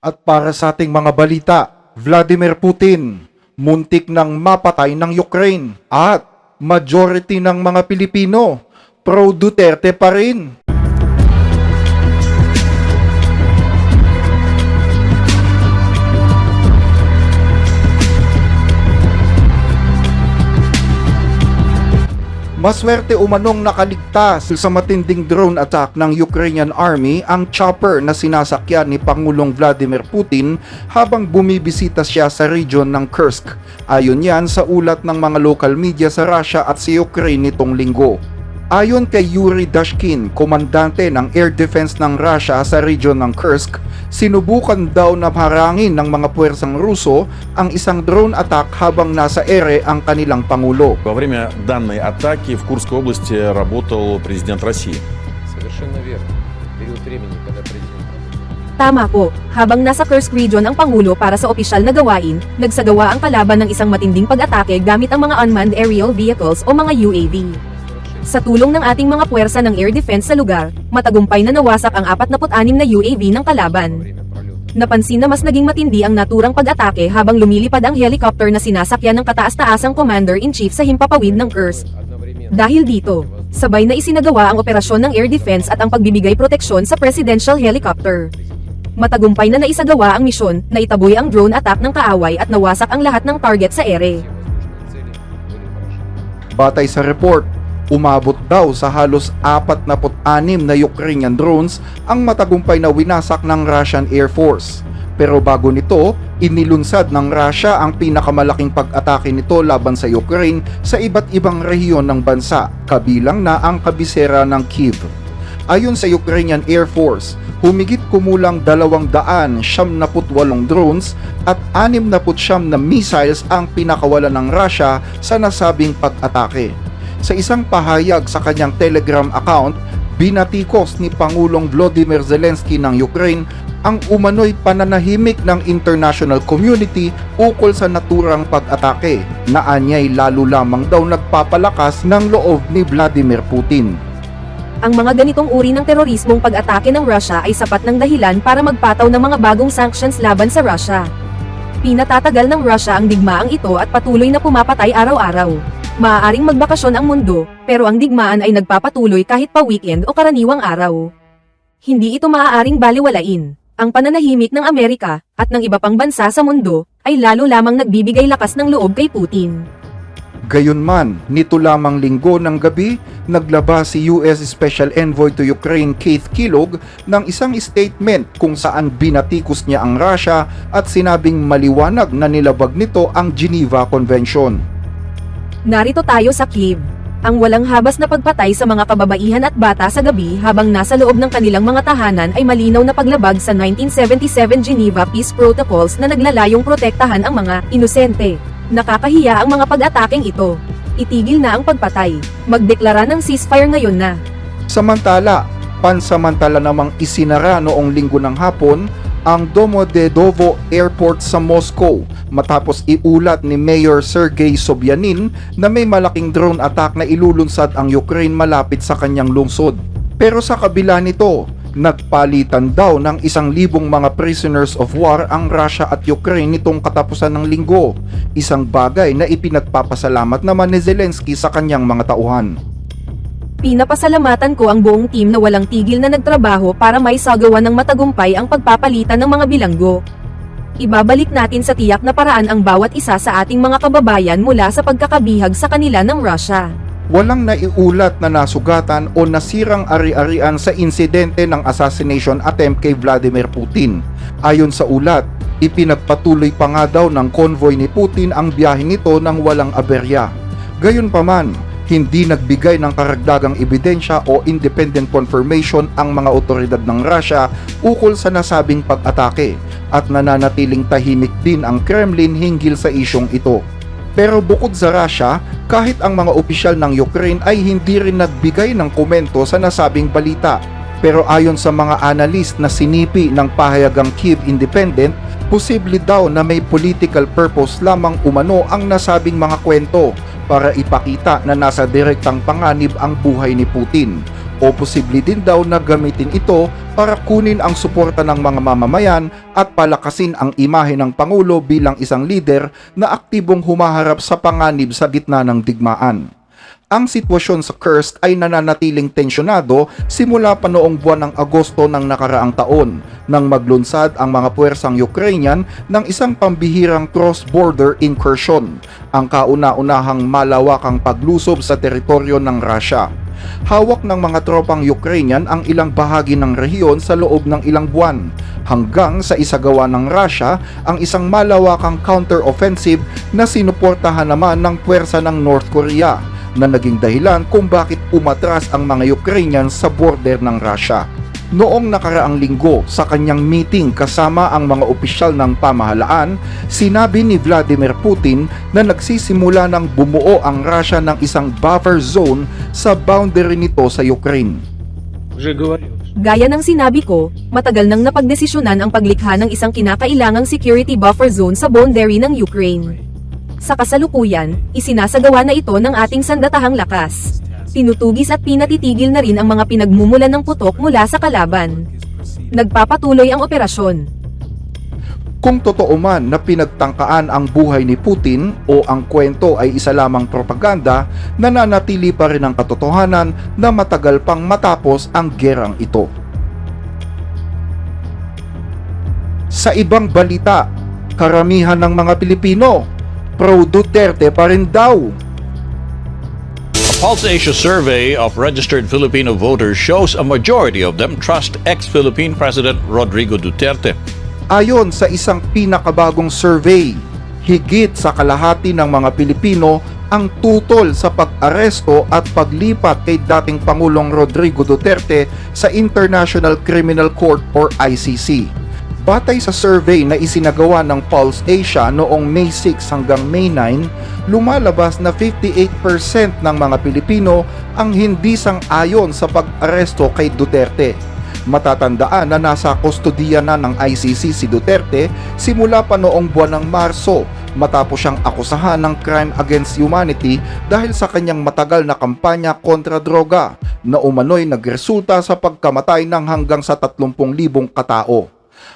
At para sa ating mga balita, Vladimir Putin, muntik nang mapatay ng Ukraine at majority ng mga Pilipino, pro-Duterte pa rin. Maswerte umanong nakaligtas sa matinding drone attack ng Ukrainian Army ang chopper na sinasakyan ni Pangulong Vladimir Putin habang bumibisita siya sa region ng Kursk. Ayon yan sa ulat ng mga local media sa Russia at sa Ukraine nitong linggo. Ayon kay Yuri Dashkin, komandante ng air defense ng Russia sa region ng Kursk, sinubukan daw na harangin ng mga puwersang Ruso ang isang drone attack habang nasa ere ang kanilang pangulo. Во время данной атаки в Курской области работал президент России. Совершенно верно. Период времени, когда президент... Tama po, habang nasa Kursk region ang Pangulo para sa opisyal na gawain, nagsagawa ang kalaban ng isang matinding pag-atake gamit ang mga unmanned aerial vehicles o mga UAV. Sa tulong ng ating mga puwersa ng air defense sa lugar, matagumpay na nawasak ang 46 na UAV ng kalaban. Napansin na mas naging matindi ang naturang pag-atake habang lumilipad ang helicopter na sinasakyan ng kataas-taasang commander-in-chief sa himpapawid ng Kursk. Dahil dito, sabay na isinagawa ang operasyon ng air defense at ang pagbibigay proteksyon sa presidential helicopter. Matagumpay na naisagawa ang misyon na itaboy ang drone attack ng kaaway at nawasak ang lahat ng target sa ere. Batay sa report, umabot daw sa halos 46 na Ukrainian drones ang matagumpay na winasak ng Russian Air Force. Pero bago nito, inilunsad ng Russia ang pinakamalaking pag-atake nito laban sa Ukraine sa iba't ibang rehiyon ng bansa, kabilang na ang kabisera ng Kyiv. Ayon sa Ukrainian Air Force, humigit kumulang 278 drones at 69 na missiles ang pinakawalan ng Russia sa nasabing pag-atake. Sa isang pahayag sa kanyang Telegram account, binatikos ni Pangulong Volodymyr Zelensky ng Ukraine ang umano'y pananahimik ng international community ukol sa naturang pag-atake na anyay lalo lamang daw nagpapalakas ng loob ni Vladimir Putin. Ang mga ganitong uri ng terorismong pag-atake ng Russia ay sapat ng dahilan para magpataw ng mga bagong sanctions laban sa Russia. Pinatatagal ng Russia ang digmaang ito at patuloy na pumapatay araw-araw. Maaaring magbakasyon ang mundo, pero ang digmaan ay nagpapatuloy kahit pa weekend o karaniwang araw. Hindi ito maaaring baliwalain. Ang pananahimik ng Amerika, at ng iba pang bansa sa mundo, ay lalo lamang nagbibigay lakas ng loob kay Putin. Gayunman, nito lamang linggo ng gabi, naglabas si US Special Envoy to Ukraine Keith Kellogg ng isang statement kung saan binatikos niya ang Russia at sinabing maliwanag na nilabag nito ang Geneva Convention. Narito tayo sa Kyiv. Ang walang habas na pagpatay sa mga kababaihan at bata sa gabi habang nasa loob ng kanilang mga tahanan ay malinaw na paglabag sa 1977 Geneva Peace Protocols na naglalayong protektahan ang mga inosente. Nakakahiya ang mga pag-ataking ito. Itigil na ang pagpatay. Magdeklara ng ceasefire ngayon na. Samantala, pansamantala namang isinara noong linggo ng hapon ang Domodedovo Airport sa Moscow matapos iulat ni Mayor Sergei Sobyanin na may malaking drone attack na ilulunsad ang Ukraine malapit sa kanyang lungsod. Pero sa kabila nito, nagpalitan daw ng 1,000 mga prisoners of war ang Russia at Ukraine nitong katapusan ng linggo, isang bagay na ipinagpapasalamat naman ni Zelensky sa kanyang mga tauhan. Pinapasalamatan ko ang buong team na walang tigil na nagtrabaho para may sagawa ng matagumpay ang pagpapalitan ng mga bilanggo. Ibabalik natin sa tiyak na paraan ang bawat isa sa ating mga kababayan mula sa pagkakabihag sa kanila ng Russia. Walang naiulat na nasugatan o nasirang ari-arian sa insidente ng assassination attempt kay Vladimir Putin. Ayon sa ulat, ipinagpatuloy pa nga daw ng convoy ni Putin ang biyahe nito ng walang aberya. Gayunpaman, hindi nagbigay ng karagdagang ebidensya o independent confirmation ang mga otoridad ng Russia ukol sa nasabing pag-atake at nananatiling tahimik din ang Kremlin hinggil sa isyong ito. Pero bukod sa Russia, kahit ang mga opisyal ng Ukraine ay hindi rin nagbigay ng komento sa nasabing balita. Pero ayon sa mga analyst na sinipi ng pahayagang Kyiv Independent, posible daw na may political purpose lamang umano ang nasabing mga kwento para ipakita na nasa direktang panganib ang buhay ni Putin o posible din daw na gamitin ito para kunin ang suporta ng mga mamamayan at palakasin ang imahe ng Pangulo bilang isang lider na aktibong humaharap sa panganib sa gitna ng digmaan. Ang sitwasyon sa Kursk ay nananatiling tensyonado simula pa noong buwan ng Agosto ng nakaraang taon nang maglunsad ang mga puwersang Ukrainian ng isang pambihirang cross-border incursion, ang kauna-unahang malawakang paglusob sa teritoryo ng Russia. Hawak ng mga tropang Ukrainian ang ilang bahagi ng rehiyon sa loob ng ilang buwan, hanggang sa isagawa ng Russia ang isang malawakang counter-offensive na sinuportahan naman ng puwersa ng North Korea, na naging dahilan kung bakit umatras ang mga Ukrainian sa border ng Russia. Noong nakaraang linggo sa kanyang meeting kasama ang mga opisyal ng pamahalaan, sinabi ni Vladimir Putin na nagsisimula ng bumuo ang Russia ng isang buffer zone sa boundary nito sa Ukraine. Gaya ng sinabi ko, matagal nang napagdesisyonan ang paglikha ng isang kinakailangang security buffer zone sa boundary ng Ukraine. Sa kasalukuyan, isinasagawa na ito ng ating sandatahang lakas. Tinutugis at pinatitigil na rin ang mga pinagmumulan ng putok mula sa kalaban. Nagpapatuloy ang operasyon. Kung totoo man na pinagtangkaan ang buhay ni Putin o ang kwento ay isa lamang propaganda, nananatili pa rin ang katotohanan na matagal pang matapos ang gerang ito. Sa ibang balita, karamihan ng mga Pilipino pro-Duterte pa rin daw. A Pulse Asia survey of registered Filipino voters shows a majority of them trust ex-Philippine President Rodrigo Duterte. Ayon sa isang pinakabagong survey, higit sa kalahati ng mga Pilipino ang tutol sa pag-aresto at paglipat kay dating Pangulong Rodrigo Duterte sa International Criminal Court or ICC. Batay sa survey na isinagawa ng Pulse Asia noong May 6 hanggang May 9, lumalabas na 58% ng mga Pilipino ang hindi sang-ayon sa pag-aresto kay Duterte. Matatandaan na nasa kustodiya na ng ICC si Duterte simula pa noong buwan ng Marso matapos siyang akusahan ng crime against humanity dahil sa kanyang matagal na kampanya kontra droga na umano'y nagresulta sa pagkamatay ng hanggang sa 30,000 katao.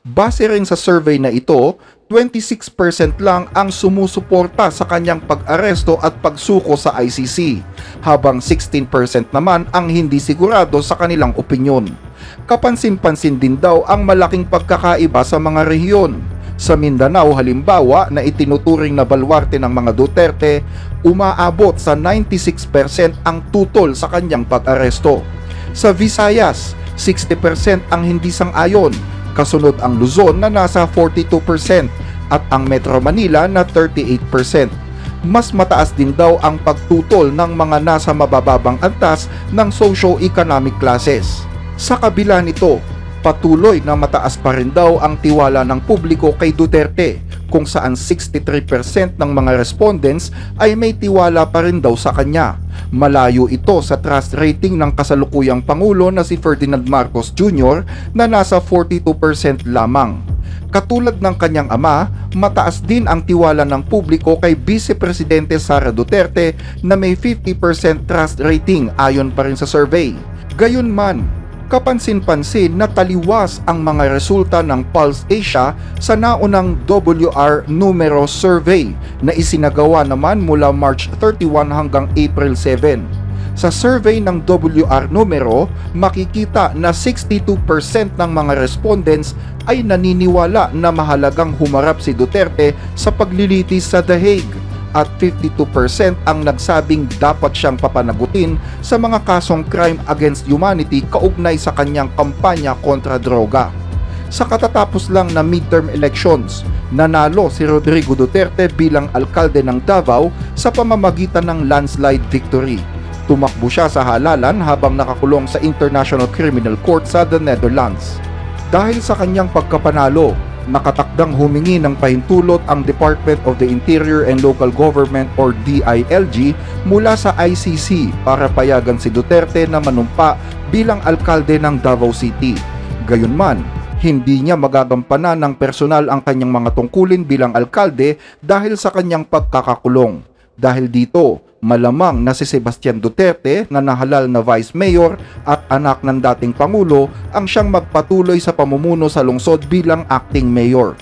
Base rin sa survey na ito, 26% lang ang sumusuporta sa kanyang pag-aresto at pagsuko sa ICC, habang 16% naman ang hindi sigurado sa kanilang opinyon. Kapansin-pansin din daw ang malaking pagkakaiba sa mga rehiyon. Sa Mindanao halimbawa na itinuturing na baluarte ng mga Duterte, umaabot sa 96% ang tutol sa kanyang pag-aresto. Sa Visayas, 60% ang hindi sang-ayon, kasunod ang Luzon na nasa 42% at ang Metro Manila na 38%. Mas mataas din daw ang pagtutol ng mga nasa mabababang antas ng socio-economic classes. Sa kabila nito, patuloy na mataas pa rin daw ang tiwala ng publiko kay Duterte, kung saan 63% ng mga respondents ay may tiwala pa rin daw sa kanya. Malayo ito sa trust rating ng kasalukuyang Pangulo na si Ferdinand Marcos Jr. na nasa 42% lamang. Katulad ng kanyang ama, mataas din ang tiwala ng publiko kay Vice Presidente Sara Duterte na may 50% trust rating ayon pa rin sa survey. Gayunman, kapansin-pansin na taliwas ang mga resulta ng Pulse Asia sa naunang WR Numero survey na isinagawa naman mula March 31 hanggang April 7. Sa survey ng WR Numero, makikita na 62% ng mga respondents ay naniniwala na mahalagang humarap si Duterte sa paglilitis sa The Hague, at 52% ang nagsabing dapat siyang papanagutin sa mga kasong crime against humanity kaugnay sa kanyang kampanya kontra droga. Sa katatapos lang na midterm elections, nanalo si Rodrigo Duterte bilang alkalde ng Davao sa pamamagitan ng landslide victory. Tumakbo siya sa halalan habang nakakulong sa International Criminal Court sa the Netherlands. Dahil sa kanyang pagkapanalo, nakatakdang humingi ng pahintulot ang Department of the Interior and Local Government or DILG mula sa ICC para payagan si Duterte na manumpa bilang alkalde ng Davao City. Gayunman, hindi niya magagampanan ng personal ang kanyang mga tungkulin bilang alkalde dahil sa kanyang pagkakakulong. Dahil dito, malamang na si Sebastian Duterte na nahalal na Vice Mayor at anak ng dating Pangulo ang siyang magpatuloy sa pamumuno sa lungsod bilang acting mayor.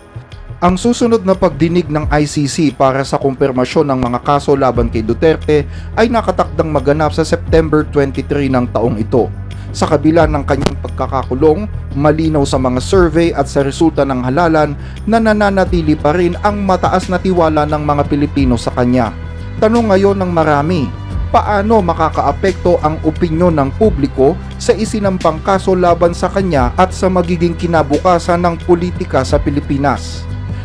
Ang susunod na pagdinig ng ICC para sa kumpirmasyon ng mga kaso laban kay Duterte ay nakatakdang maganap sa September 23 ng taong ito. Sa kabila ng kanyang pagkakakulong, malinaw sa mga survey at sa resulta ng halalan na nananatili pa rin ang mataas na tiwala ng mga Pilipino sa kanya. Tanong ngayon ng marami, paano makakaapekto ang opinyon ng publiko sa isinampang kaso laban sa kanya at sa magiging kinabukasan ng politika sa Pilipinas?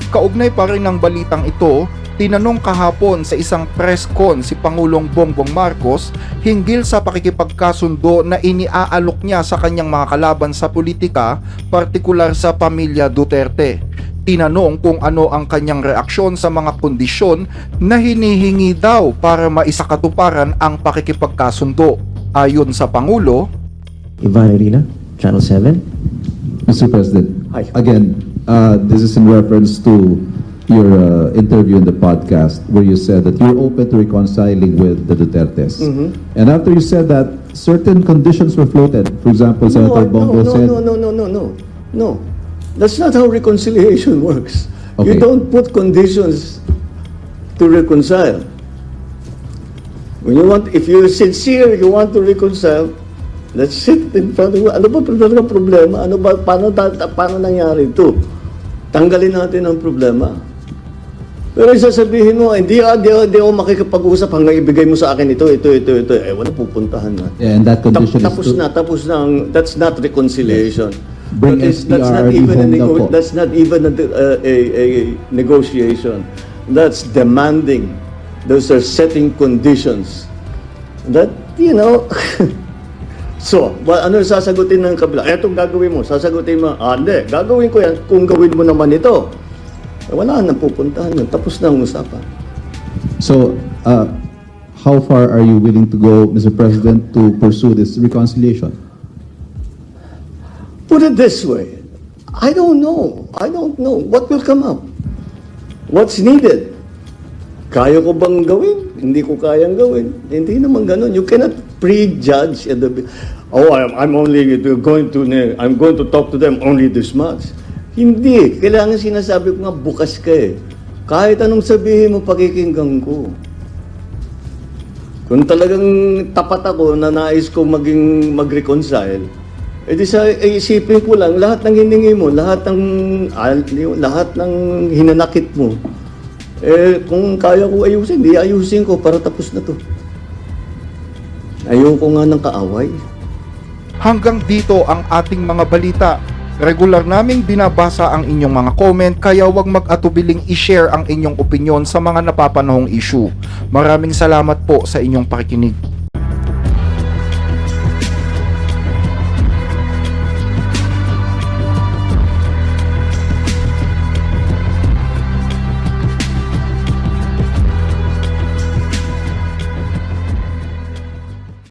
Kaugnay pa rin ng balitang ito, tinanong kahapon sa isang press con si Pangulong Bongbong Marcos hinggil sa pakikipagkasundo na iniaalok niya sa kanyang mga kalaban sa politika, partikular sa pamilya Duterte. Tinanong kung ano ang kanyang reaksyon sa mga kondisyon na hinihingi daw para maisakatuparan ang pakikipagkasundo. Ayon sa Pangulo, Ivan Irina, Channel 7. Mr. President, Hi. again, this is in reference to your interview in the podcast where you said that you're open to reconciling with the Dutertes. And after you said that, certain conditions were floated. For example, Senator Bongo said... No. That's not how reconciliation works. You Okay. don't put conditions to reconcile. If you're sincere, you want to reconcile, let's sit in front of you. Ano ba talaga problema? Paano nangyari ito? Tanggalin natin ang problema. Pero sasabihin mo, hindi ako makikipag-usap hanggang ibigay mo sa akin ito. Wala pupuntahan na. Yeah, and that condition Tapos is... na. That's not reconciliation. Bring That's SPR home na po. That's not even a negotiation. That's demanding. Those are setting conditions. That, So, ano yung sasagutin ng kabila? Etong gagawin mo, sasagutin mo, hindi, gagawin ko yan kung gawin mo naman ito. Wala nang pupuntahan yun. Tapos na ang usapan. So, how far are you willing to go, Mr. President, to pursue this reconciliation? Put it this way, I don't know what will come up. What's needed? Kaya ko bang gawin? Hindi ko kayang gawin. Hindi naman ganun. You cannot prejudge at I'm going to talk to them only this much. Hindi. Kailangan sinasabi ko nga, bukas ka eh. Kahit anong sabihin mo, pakikinggan ko. Kung talagang tapat ako na nais ko mag-reconcile, isipin ko lang, lahat ng hiningi mo, lahat ng hinanakit mo, kung kaya ko ayusin, di ayusin ko para tapos na to. Ayoko nga ng kaaway. hanggang dito ang ating mga balita. Regular naming binabasa ang inyong mga comment kaya huwag mag-atubiling i-share ang inyong opinyon sa mga napapanahong issue. Maraming salamat po sa inyong pakikinig.